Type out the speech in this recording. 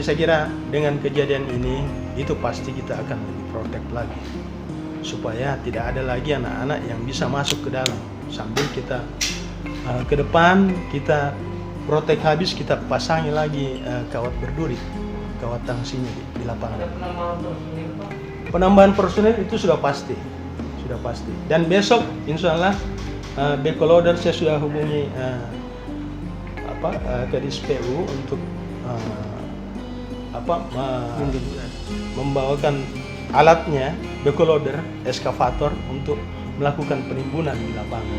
saya kira dengan kejadian ini itu pasti kita akan lebih protect lagi supaya tidak ada lagi anak-anak yang bisa masuk ke dalam. Sambil kita ke depan kita protek habis, kita pasangi lagi kawat berduri, kawat tangsinya di lapangan. Penambahan personel itu sudah pasti. Dan besok insya Allah backloader saya sudah hubungi Kadis PU untuk membawakan alatnya, backloader, eskavator untuk melakukan penimbunan di lapangan.